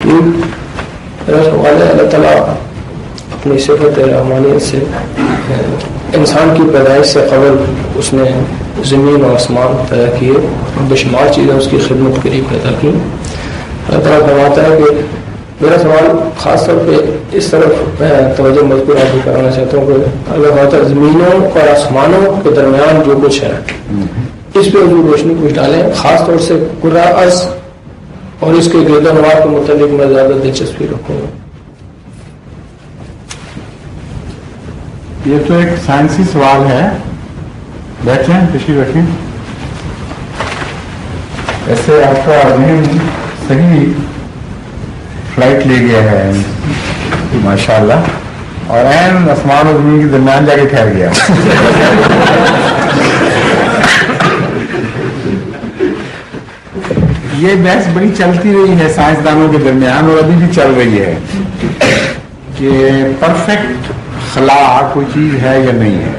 میرا سوال ہے، اللہ تعالیٰ اپنی صفت رحمانیت سے انسان کی پیدائش سے قبل اس نے زمین اور آسمان پیدا کیے، بشمار چیزیں اس کی خدمت کے لیے پیدا کی. اللہ تعالیٰ فرماتا ہے کہ میرا سوال خاص طور پہ اس طرف توجہ مذکور آپ کو کرانا چاہتا ہوں کہ اللہ تعالیٰ زمینوں اور آسمانوں کے درمیان جو کچھ ہے اس پہ حضور روشنی کچھ ڈالیں، خاص طور سے کرہ ارض اور اس کے گرد و نواح کے متعلق میں زیادہ دلچسپی رکھوں گا. یہ تو ایک سائنسی سوال ہے. بیٹھیں، تشریف رکھیں. ایسے آپ کا ذہن صحیح فلائٹ لے گیا ہے ماشاءاللہ، اور عین آسمان اور زمین کے درمیان جا کے ٹھہر گیا. یہ بحث بڑی چلتی رہی ہے سائنسدانوں کے درمیان اور ابھی بھی چل رہی ہے کہ پرفیکٹ خلا کوئی چیز ہے یا نہیں ہے.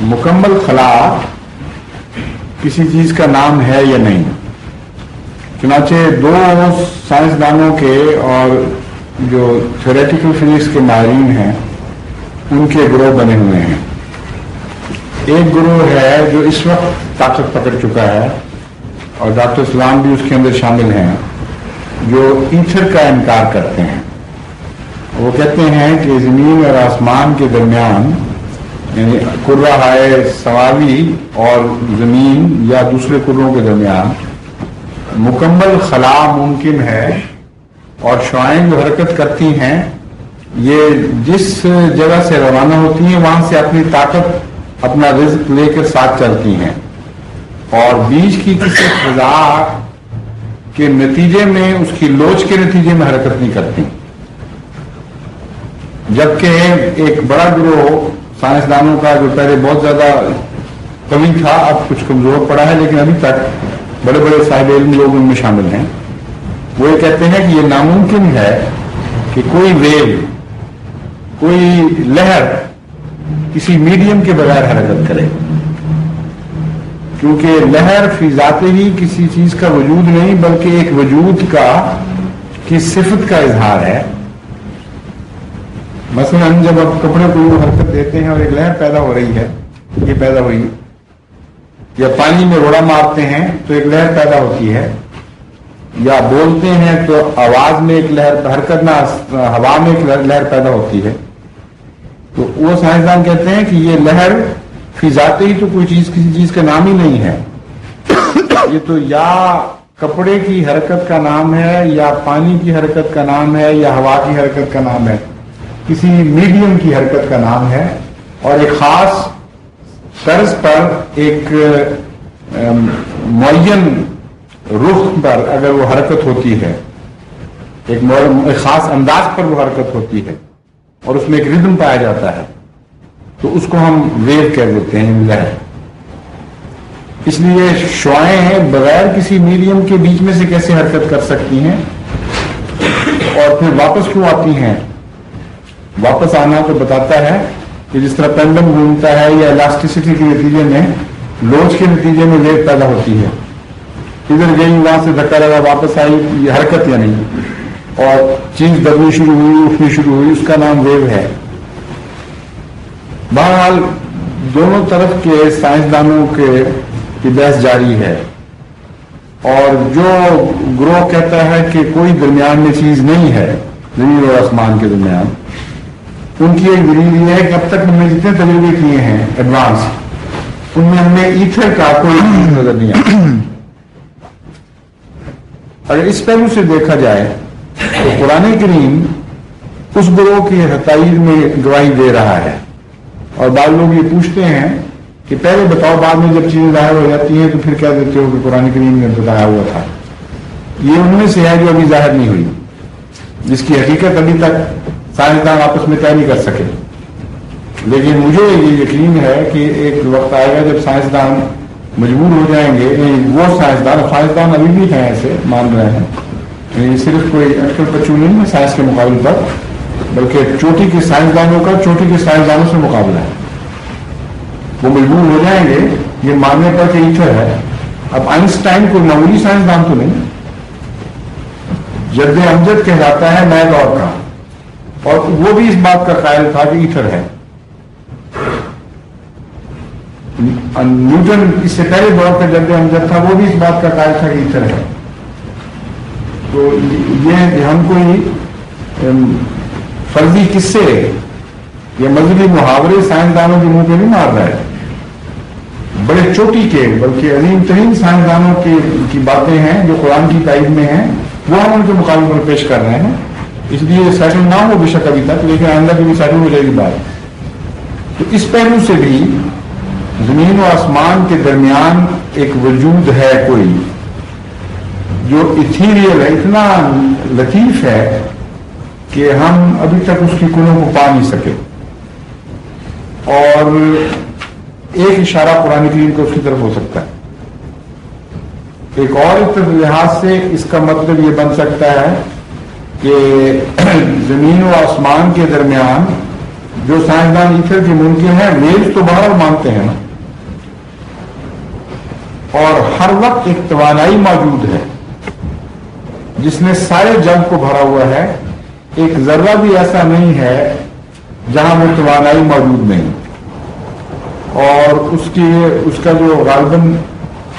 مکمل خلا کسی چیز کا نام ہے یا نہیں. چنانچہ دو سائنسدانوں کے اور جو تھیوریٹیکل فزکس کے ماہرین ہیں ان کے گروہ بنے ہوئے ہیں. ایک گروہ ہے جو اس وقت طاقت پکڑ چکا ہے اور ڈاکٹر اسلام بھی اس کے اندر شامل ہیں، جو ایتھر کا انکار کرتے ہیں. وہ کہتے ہیں کہ زمین اور آسمان کے درمیان، یعنی کرۂ سماوی اور زمین یا دوسرے کروں کے درمیان مکمل خلا ممکن ہے، اور شعاعیں جو حرکت کرتی ہیں یہ جس جگہ سے روانہ ہوتی ہیں وہاں سے اپنی طاقت، اپنا رزق لے کر ساتھ چلتی ہیں، اور بیچ کی کسی فضا کے نتیجے میں، اس کی لوچ کے نتیجے میں حرکت نہیں کرتی. جبکہ ایک بڑا گروہ سائنسدانوں کا جو پہلے بہت زیادہ کمی تھا اب کچھ کمزور پڑا ہے، لیکن ابھی تک بڑے بڑے صاحب علم لوگ ان میں شامل ہیں، وہ یہ کہتے ہیں کہ یہ ناممکن ہے کہ کوئی ویو، کوئی لہر کسی میڈیم کے بغیر حرکت کرے، کیونکہ لہر فی ذات ہی کسی چیز کا وجود نہیں بلکہ ایک وجود کی صفت کا اظہار ہے. مثلا جب آپ کپڑے کو حرکت دیتے ہیں اور ایک لہر پیدا ہو رہی ہے، یہ پیدا ہوئی، یا پانی میں روڑا مارتے ہیں تو ایک لہر پیدا ہوتی ہے، یا بولتے ہیں تو آواز میں ایک لہر، حرکت نہ ہوا میں ایک لہر پیدا ہوتی ہے. تو وہ سائنسدان کہتے ہیں کہ یہ لہر فی ذات ہی تو کوئی چیز کسی چیز کا نام ہی نہیں ہے. یہ تو یا کپڑے کی حرکت کا نام ہے، یا پانی کی حرکت کا نام ہے، یا ہوا کی حرکت کا نام ہے، کسی میڈیم کی حرکت کا نام ہے، اور ایک خاص طرز پر ایک معین رخ پر اگر وہ حرکت ہوتی ہے، ایک خاص انداز پر وہ حرکت ہوتی ہے اور اس میں ایک ردم پایا جاتا ہے، تو اس کو ہم ویو کہہ دیتے ہیں، لہر. اس لیے شعاعیں بغیر کسی میڈیم کے بیچ میں سے کیسے حرکت کر سکتی ہیں اور پھر واپس کیوں آتی ہیں. واپس آنا تو بتاتا ہے کہ جس طرح پینڈم گھومتا ہے یا الاسٹیسٹی کے نتیجے میں، لوچ کے نتیجے میں ویو پیدا ہوتی ہے، ادھر گئی وہاں سے دھکا لگا واپس آئی، یہ حرکت یا نہیں، اور چیز دبنی شروع ہوئی، اٹھنی شروع ہوئی، اس کا نام ویو ہے. بہرحال دونوں طرف کے سائنسدانوں کی بحث جاری ہے، اور جو گروہ کہتا ہے کہ کوئی درمیان میں چیز نہیں ہے زمین اور آسمان کے درمیان، ان کی ایک دلیل یہ ہے کہ اب تک ہم نے جتنے تجربے کیے ہیں ایڈوانس، ان میں ہمیں ایتھر کا کوئی نظر نہیں آتا. اگر اس پہلو سے دیکھا جائے تو قرآن کریم اس گروہ کی تائید میں گواہی دے رہا ہے، اور بعض لوگ یہ پوچھتے ہیں کہ پہلے بتاؤ، بعد میں جب چیزیں ظاہر ہو جاتی ہیں تو پھر کہہ دیتے ہو کہ قرآن کریم نے بتایا ہوا تھا. یہ ان میں سے ہے جو ابھی ظاہر نہیں ہوئی، جس کی حقیقت ابھی تک سائنسدان آپس میں طے نہیں کر سکے. لیکن مجھے یہ یقین ہے کہ ایک وقت آئے گا جب سائنسدان مجبور ہو جائیں گے، وہ سائنسدان ابھی بھی ہیں ایسے مان رہے ہیں، یہ صرف کوئی اٹکل پچو نہیں ہے سائنس کے مقابلے پر، بلکہ چوٹی کے سائنسدانوں کا چوٹی کے سائنسدانوں سے مقابلہ ہے. وہ مجبور ہو جائیں گے یہ ماننے پر کہ ایتھر ہے. اب آئنسٹائن کوئی معمولی سائنسدان تو نہیں، جد امجد کہلاتا ہے نئے دور کا، اور وہ بھی اس بات کا قائل تھا کہ ایتھر ہے. نیوٹن اس سے پہلے دور کا جد امجد تھا، وہ بھی اس بات کا قائل تھا کہ ایتھر ہے. تو یہ ہم کوئی فرضی قصے یا مذہبی محاورے سائنسدانوں کے منہ پہ نہیں مار رہا ہے، بڑے چوٹی کے بلکہ عظیم ترین سائنسدانوں کی باتیں ہیں جو قرآن کی تائید میں ہیں، وہ ہم ان کے مقابلے میں پیش کر رہے ہیں. اس لیے سیٹل نہ ہو بے شک ابھی تک، لیکن آئندہ کی بھی سیٹل ہو جائے گی بات. تو اس پہلو سے بھی زمین و آسمان کے درمیان ایک وجود ہے کوئی جو ایتھیریل ہے، اتنا لطیف ہے کہ ہم ابھی تک اس کی کنوں کو پا نہیں سکے. اور ایک اشارہ قرآن کریم کو اس کی طرف ہو سکتا ہے. ایک اور لحاظ سے اس کا مطلب یہ بن سکتا ہے کہ زمین و آسمان کے درمیان جو سائنسدان ایتھر کے منکر ہیں ویوز تو بہرحال مانتے ہیں نا، اور ہر وقت ایک توانائی موجود ہے جس نے سارے جگ کو بھرا ہوا ہے. ایک ذرہ بھی ایسا نہیں ہے جہاں وہ توانائی موجود نہیں. اور اس کا جو غالباً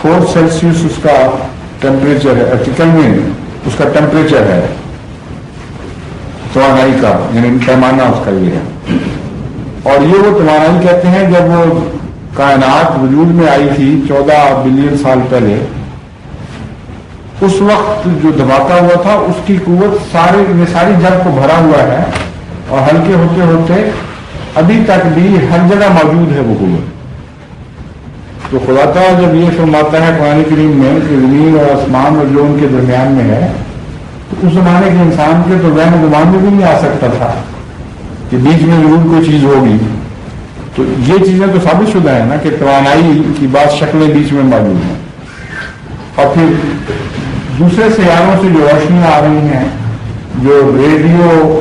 4 سیلسیس اس کا ٹیمپریچر ہے، کیلوین اس کا ٹیمپریچر ہے توانائی کا، یعنی پیمانہ اس کا یہ ہے. اور یہ وہ توانائی کہتے ہیں جب وہ کائنات وجود میں آئی تھی 14 بلین سال پہلے، اس وقت جو دھماکہ ہوا تھا اس کی قوت ساری جگ کو بھرا ہوا ہے، اور ہلکے ہوتے ہوتے ابھی تک بھی ہر جگہ موجود ہے وہ قوت. تو خدا تعالیٰ جب یہ فرماتا ہے قرآن کریم میں کہ زمین اور آسمان اور جو ان کے درمیان میں ہے، تو اس زمانے کے انسان کے تو ذہن و گمان میں بھی نہیں آ سکتا تھا کہ بیچ میں ضرور کوئی چیز ہوگی. تو یہ چیزیں تو ثابت شدہ ہے نا کہ توانائی کی بعض شکلیں بیچ میں موجود ہیں. اور پھر دوسرے سیاروں سے جو روشنیاں آ رہی ہیں، جو ریڈیو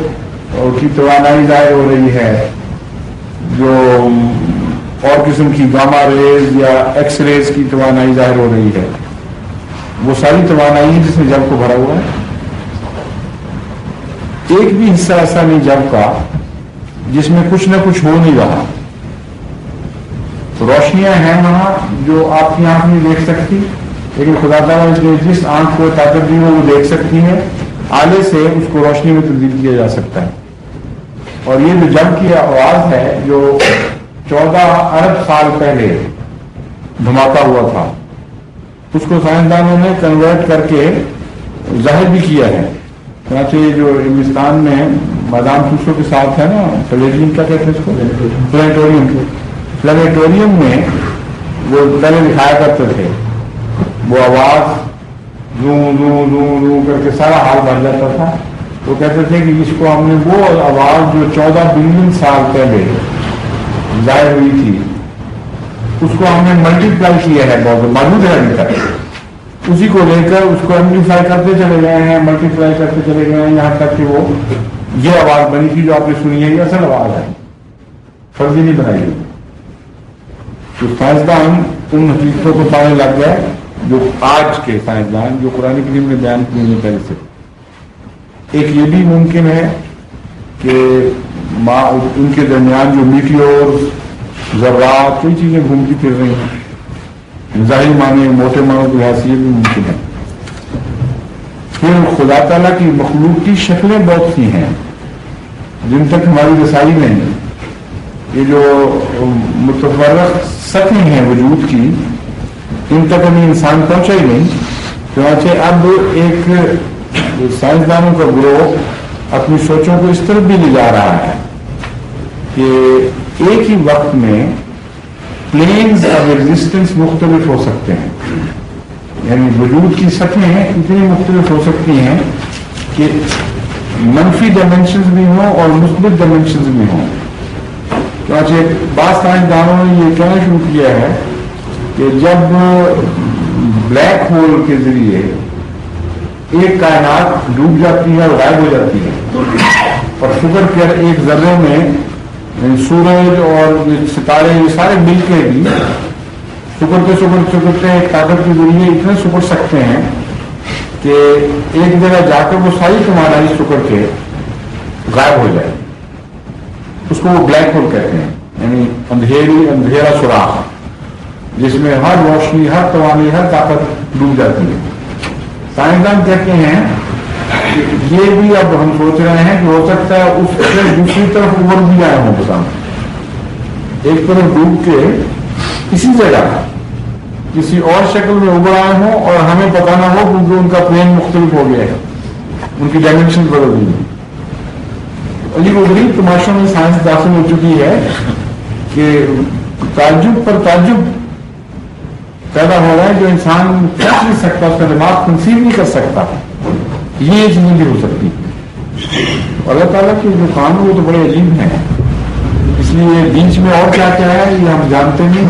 کی توانائی ظاہر ہو رہی ہے، جو اور قسم کی گاما ریز یا ایکس ریز کی توانائی ظاہر ہو رہی ہے، وہ ساری توانائی جس نے جگ کو بھرا ہوا ہے. ایک بھی حصہ ایسا نہیں جگ کا جس میں کچھ نہ کچھ ہو نہیں رہا. روشنیاں ہیں وہاں جو آپ کی آنکھ نہیں دیکھ سکتی، لیکن خدا تعالیٰ نے جس آنکھ کو طاقت دی وہ دیکھ سکتی ہے، آلے سے اس کو روشنی میں تبدیل کیا جا سکتا ہے. اور یہ جو جگ کی آواز ہے جو 14 ارب سال پہلے دھماکہ ہوا تھا، اس کو سائنسدانوں نے کنورٹ کر کے ظاہر بھی کیا ہے. چنانچہ جو ہندوستان میں بادام سوسوں کے ساتھ ہے نا، پلیٹوریم کیا کہتے ہیں اس کو، پلانیٹوریم میں وہ پہلے دکھایا کرتے تھے، وہ آواز رو رو رو رو کر کے سارا حال بن جاتا تھا. وہ کہتے تھے کہ اس کو ہم نے وہ آواز جو 14 بلین سال پہلے ظاہر ہوئی تھی، اس کو ہم نے ملٹی پلائی کیا ہے، بہت موجود ہے ابھی تک. اسی کو لے کر اس کو ایمپلیفائی کرتے چلے گئے ہیں، ملٹی پلائی کرتے چلے گئے ہیں، یہاں تک کہ وہ یہ آواز بنی تھی جو آپ نے سنی ہے، یہ اصل آواز ہے، فرضی نہیں بنائی گئی. تو سائنسدان ان حقیقتوں کو پانے لگ گئے جو آج کے سائنسدان جو قرآن کریم نے بیان کیے ہیں پہلے سے. ایک یہ بھی ممکن ہے کہ ان کے درمیان جو میٹیور ذرات کئی چیزیں گھومتی پھر رہی ہیں، ظاہری معنی موٹے معنوں کی حیثیت بھی ممکن ہے. پھر خدا تعالیٰ کی مخلوق کی شکلیں بہت سی ہیں جن تک ہماری رسائی نہیں. یہ جو متفرق سطحیں ہیں وجود کی، ان تک ابھی انسان پہنچا ہی نہیں. چنانچہ اب ایک سائنسدانوں کا گروہ اپنی سوچوں کو اس طرف بھی لے جا رہا ہے کہ ایک ہی وقت میں پلینز آف ایگزسٹنس مختلف ہو سکتے ہیں، یعنی وجود کی سطحیں اتنی مختلف ہو سکتی ہیں کہ منفی ڈائمینشنز بھی ہوں اور مثبت ڈائمینشنز بھی ہوں. چنانچہ بعض سائنسدانوں نے یہ کہنا شروع کیا ہے کہ جب بلیک ہول کے ذریعے ایک کائنات ڈوب جاتی ہے اور غائب ہو جاتی ہے، اور شکر کر ایک ذرے میں سورج اور ستارے یہ سارے مل کے بھی سکڑتے ایک طاقت کے ذریعے اتنے سکڑ سکتے ہیں کہ ایک جگہ جا کر وہ ساری توانائی سکڑ کے غائب ہو جائے. اس کو وہ بلیک ہول کہتے ہیں، یعنی اندھیرا سوراخ جس میں ہر روشنی، ہر توانائی، ہر طاقت ڈوب جاتی ہے. سائنسدان کہتے ہیں کہ یہ بھی اب ہم سوچ رہے ہیں کہ ہو سکتا ہے اس سے دوسری طرف ابھر بھی آئے ہوں کسان، ایک طرف ڈوب کے کسی جگہ کسی اور شکل میں ابھر آئے ہوں اور ہمیں پتا نہ ہو کیونکہ ان کا پلین مختلف ہو گیا ہے، ان کی ڈائمینشن بدل گئی ہے. عجیب و غریب تماشوں میں سائنس داخل ہو چکی ہے کہ تعجب پر تعجب پیدا ہو رہا ہے جو انسان سوچ نہیں سکتا، اس کا دماغ کنسیو نہیں کر سکتا. یہ چیزیں بھی ہو سکتی. اللہ تعالیٰ کے جو کام ہے وہ تو بڑے عجیب ہیں. اس لیے بیچ میں اور کیا کیا ہے یہ ہم جانتے نہیں.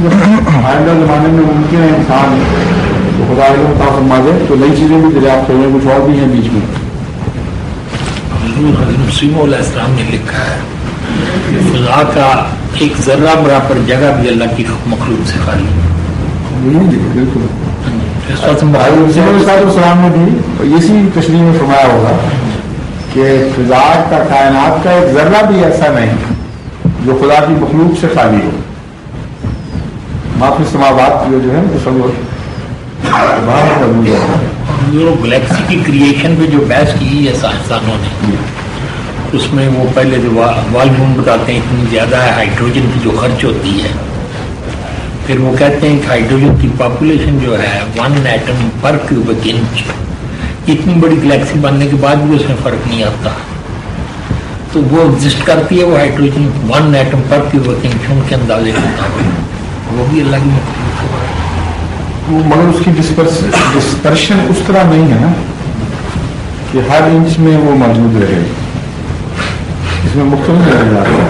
آئندہ زمانے میں ممکن ہے انسان تو خدا علم عطا فرما دے تو نئی چیزیں بھی دریافت ہو رہی ہیں، کچھ اور بھی ہیں بیچ میں. حضرت مسیم علیہ السلام نے لکھا ہے کہ فضا کا ایک ذرہ برابر جگہ بھی اللہ کی مخلوق سے خالی ہے. بالکل السلام نے بھی اسی تشریح میں فرمایا ہوگا کہ فضا کا کائنات کا ایک ذرہ بھی ایسا نہیں جو خدا کی مخلوق سے خالی ہو. معافی سماوات جو ہے گلیکسی کی کریشن پہ جو بحث کی ہے سائنسدانوں نے، اس میں وہ پہلے جو والیوم بتاتے ہیں اتنی زیادہ ہے ہائیڈروجن کی جو خرچ ہوتی ہے، پھر وہ کہتے ہیں کہ ہائیڈروجن کی پاپولیشن جو ہے 1 ایٹم پر کیوبک انچ، اتنی بڑی گلیکسی بننے کے بعد بھی اس میں فرق نہیں آتا. تو وہ ایگزسٹ کرتی ہے وہ ہائیڈروجن 1 ایٹم پر کیوبک انچ ان کے اندازے کے مطابق، وہ بھی اللہ کی مخلوق ہے. مگر اس کی ڈسپرشن اس طرح نہیں ہے نا کہ ہر انچ میں وہ موجود رہے. اس میں مختلف درجات ہیں.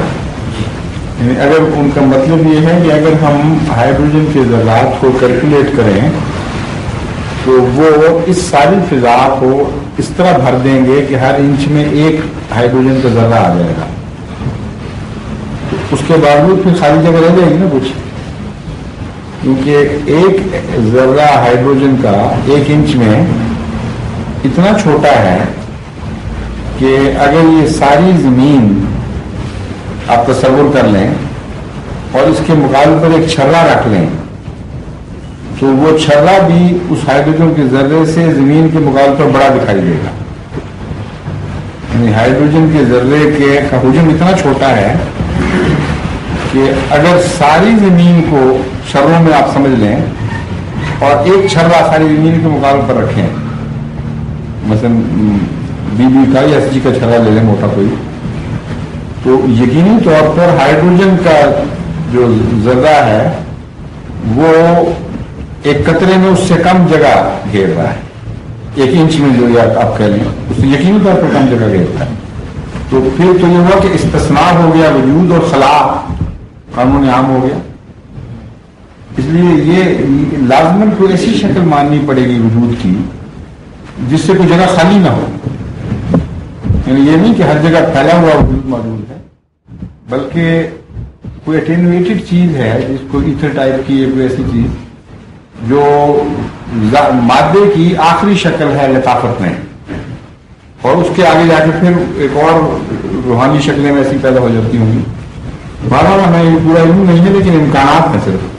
یعنی اگر ان کا مطلب یہ ہے کہ اگر ہم ہائیڈروجن کے ذرات کو کیلکولیٹ کریں تو وہ اس ساری فضا کو اس طرح بھر دیں گے کہ ہر انچ میں ایک ہائیڈروجن کا ذرہ آ جائے گا. اس کے باوجود پھر خالی جگہ رہ جائے گی نا کچھ، کیونکہ ایک ذرہ ہائیڈروجن کا 1 انچ میں اتنا چھوٹا ہے کہ اگر یہ ساری زمین آپ تصور کر لیں اور اس کے مقابلے پر ایک چھرا رکھ لیں تو وہ چھرا بھی اس ہائیڈروجن کے ذرے سے زمین کے مقابلے پر بڑا دکھائی دے گا. یعنی ہائیڈروجن کے ذرے کے حجم اتنا چھوٹا ہے کہ اگر ساری زمین کو چھروں میں آپ سمجھ لیں اور ایک چھرا ساری زمین کے مقابلے پر رکھیں، مثلا BB کا یا SG کا چھرا لے لیں موٹا کوئی، تو یقینی طور پر ہائیڈروجن کا جو ذرہ ہے وہ ایک قطرے میں اس سے کم جگہ گھیر رہا ہے. 1 انچ میں جو آپ کہہ لیں اس سے یقینی طور پر کم جگہ گھیرتا ہے. تو پھر تو یہ ہوا کہ استثناء ہو گیا وجود اور خلا قانون عام ہو گیا. اس لیے یہ لازماً کوئی ایسی شکل ماننی پڑے گی وجود کی جس سے کوئی جگہ خالی نہ ہو. یعنی یہ نہیں کہ ہر جگہ پھیلا ہوا وجود موجود ہے، بلکہ کوئی اٹینویٹڈ چیز ہے جس کو ایتھر ٹائپ کی کوئی ایسی چیز جو مادے کی آخری شکل ہے لطافت میں، اور اس کے آگے جا کے پھر ایک اور روحانی شکلیں ایسی پیدا ہو جاتی ہوں گی. بہرحال ہمیں یہ پورا علم نہیں ہے لیکن امکانات ہیں صرف.